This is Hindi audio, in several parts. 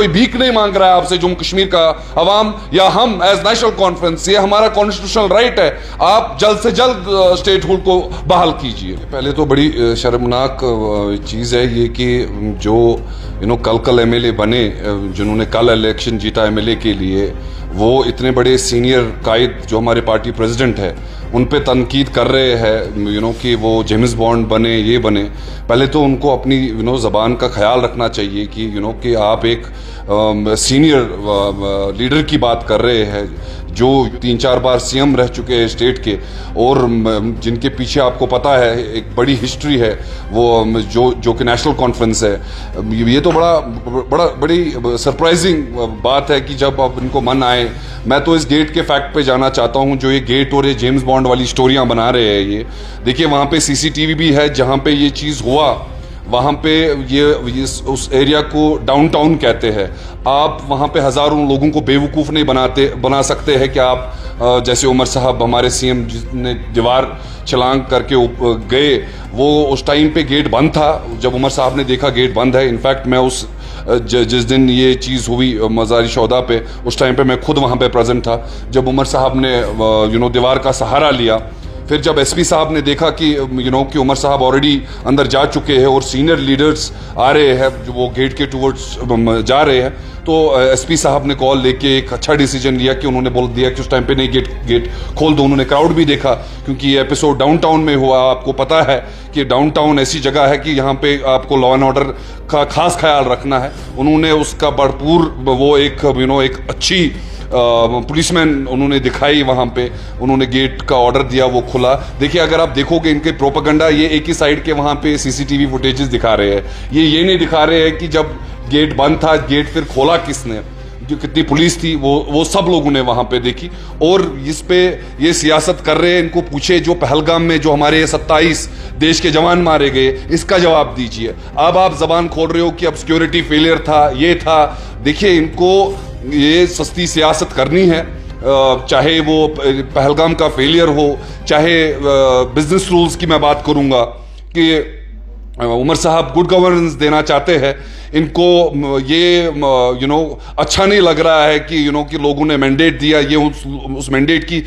कोई भीख नहीं मांग रहा है आपसे जम्मू कश्मीर का अवाम या हम एज नेशनल कॉन्फ्रेंस। ये हमारा कॉन्स्टिट्यूशनल राइट है, आप जल्द से जल्द स्टेटहुड को बहाल कीजिए। पहले तो बड़ी शर्मनाक चीज़ है ये कि जो कल एमएलए बने, जिन्होंने कल इलेक्शन जीता एमएलए के लिए, वो इतने बड़े सीनियर कायद जो हमारे पार्टी प्रेसिडेंट है उन पे तनकीद कर रहे हैं कि वो जेम्स बॉन्ड बने, ये बने। पहले तो उनको अपनी ज़बान का ख्याल रखना चाहिए कि आप एक सीनियर लीडर की बात कर रहे हैं जो 3-4 बार सीएम रह चुके हैं स्टेट के, और जिनके पीछे आपको पता है एक बड़ी हिस्ट्री है, वो जो कि नेशनल कॉन्फ्रेंस है। ये तो बड़ी सरप्राइजिंग बात है कि जब अब इनको मन आए। मैं तो इस गेट के फैक्ट पे जाना चाहता हूँ, जो ये गेट और ये जेम्स बॉन्ड वाली स्टोरियाँ बना रहे हैं। ये देखिए, वहाँ पे सीसीटीवी भी है जहाँ पे ये चीज़ हुआ। वहाँ पे ये उस एरिया को डाउनटाउन कहते हैं। आप वहाँ पे हज़ारों लोगों को बेवकूफ़ नहीं बना सकते हैं कि आप जैसे उमर साहब हमारे सीएम जिसने दीवार छलांग करके गए, वो उस टाइम पे गेट बंद था। जब उमर साहब ने देखा गेट बंद है, इनफैक्ट मैं उस जिस दिन ये चीज़ हुई मज़ारी शौदा पे, उस टाइम पे मैं खुद वहाँ पे प्रेजेंट था जब उमर साहब ने दीवार का सहारा लिया। फिर जब एसपी साहब ने देखा कि कि उमर साहब ऑलरेडी अंदर जा चुके हैं और सीनियर लीडर्स आ रहे हैं जो वो गेट के टूवर्ड्स जा रहे हैं, तो एसपी साहब ने कॉल लेके एक अच्छा डिसीजन लिया कि उन्होंने बोल दिया कि उस टाइम पे नहीं, गेट खोल दो। उन्होंने क्राउड भी देखा क्योंकि ये एपिसोड डाउनटाउन में हुआ। आपको पता है कि डाउनटाउन ऐसी जगह है कि यहाँ पे आपको लॉ एंड ऑर्डर का खास ख्याल रखना है। उन्होंने उसका भरपूर वो एक अच्छी पुलिसमैन उन्होंने दिखाई वहाँ पे। उन्होंने गेट का ऑर्डर दिया, वो खुला। देखिए, अगर आप देखोगे इनके प्रोपेगेंडा, ये एक ही साइड के वहाँ पे सीसीटीवी फुटेजेस दिखा रहे हैं। ये नहीं दिखा रहे हैं कि जब गेट बंद था, गेट फिर खोला किसने, जो कितनी पुलिस थी, वो सब लोगों ने वहाँ पे देखी। और इस पे ये सियासत कर रहे हैं। इनको पूछे जो पहलगाम में जो हमारे 27 देश के जवान मारे गए, इसका जवाब दीजिए। अब आप जबान खोल रहे हो कि अब सिक्योरिटी फेलियर था, ये था। देखिए, इनको ये सस्ती सियासत करनी है, चाहे वो पहलगाम का फेलियर हो, चाहे बिजनेस रूल्स की मैं बात करूंगा कि उमर साहब गुड गवर्नेंस देना चाहते हैं। इनको ये अच्छा नहीं लग रहा है कि लोगों ने मैंडेट दिया, ये उस मैंडेट की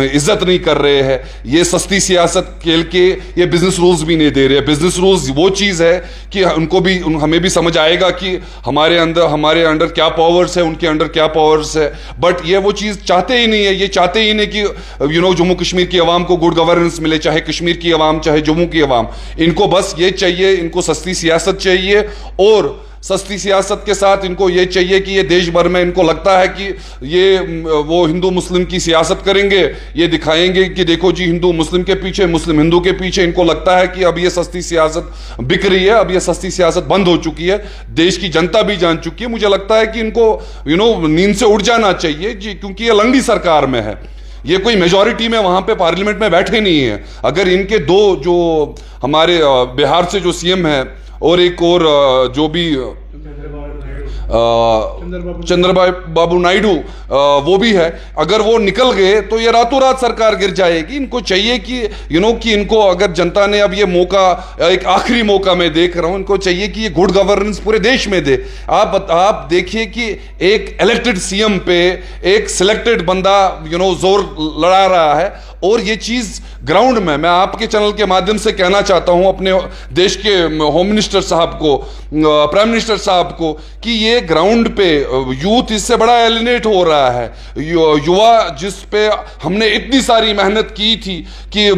इज्जत नहीं कर रहे हैं। ये सस्ती सियासत खेल के ये बिजनेस रूल्स भी नहीं दे रहे हैं। बिजनेस रूल्स वो चीज़ है कि हमें भी समझ आएगा कि हमारे अंडर क्या पावर्स है, उनके अंडर क्या पावर्स है। बट ये वो चीज़ चाहते ही नहीं है। ये चाहते ही नहीं कि जम्मू कश्मीर की आवाम को गुड गवर्नेंस मिले, चाहे कश्मीर की आवाम, चाहे जम्मू की आवाम। इनको बस ये चाहिए, इनको सस्ती सियासत चाहिए। और सस्ती सियासत के साथ इनको ये चाहिए कि ये देश भर में, इनको लगता है कि ये वो हिंदू मुस्लिम की सियासत करेंगे, ये दिखाएंगे कि देखो जी हिंदू मुस्लिम के पीछे, मुस्लिम हिंदू के पीछे। इनको लगता है कि अब ये सस्ती सियासत बिक रही है, अब ये सस्ती सियासत बंद हो चुकी है। देश की जनता भी जान चुकी है। मुझे लगता है कि इनको नींद से उठ जाना चाहिए जी, क्योंकि ये लंगड़ी सरकार में है। ये कोई मेजॉरिटी में वहां पे पार्लियामेंट में बैठे नहीं है। अगर इनके दो जो हमारे बिहार से जो सीएम है और एक और जो भी चंद्रबाबू नायडू वो भी है, अगर वो निकल गए तो ये रातों रात सरकार गिर जाएगी। इनको चाहिए कि कि इनको अगर जनता ने अब ये मौका, एक आखिरी मौका मैं देख रहा हूं, इनको चाहिए कि ये गुड गवर्नेंस पूरे देश में दे। आप देखिए कि एक इलेक्टेड सीएम पे एक सिलेक्टेड बंदा जोर लड़ा रहा है। और ये चीज ग्राउंड में मैं आपके चैनल के माध्यम से कहना चाहता हूं अपने देश के होम मिनिस्टर साहब को, प्राइम मिनिस्टर साहब को, कि ये ग्राउंड पे यूथ इससे बड़ा एलिनेट हो रहा है। युवा जिस पे हमने इतनी सारी मेहनत की थी कि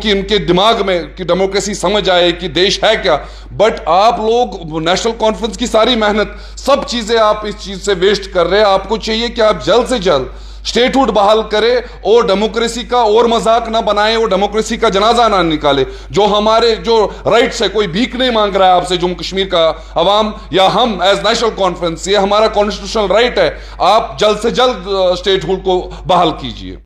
कि इनके दिमाग में कि डेमोक्रेसी समझ आए कि देश है क्या। बट आप लोग नेशनल कॉन्फ्रेंस की सारी मेहनत, सब चीजें आप इस चीज से वेस्ट कर रहे हैं। आपको चाहिए कि आप जल्द से जल्द स्टेटहुड बहाल करे और डेमोक्रेसी का और मजाक ना बनाए और डेमोक्रेसी का जनाजा ना निकाले। जो हमारे जो राइट्स है, कोई भीख नहीं मांग रहा है आपसे जम्मू कश्मीर का अवाम या हम एज नेशनल कॉन्फ्रेंस। ये हमारा कॉन्स्टिट्यूशनल राइट है, आप जल्द से जल्द स्टेटहुड को बहाल कीजिए।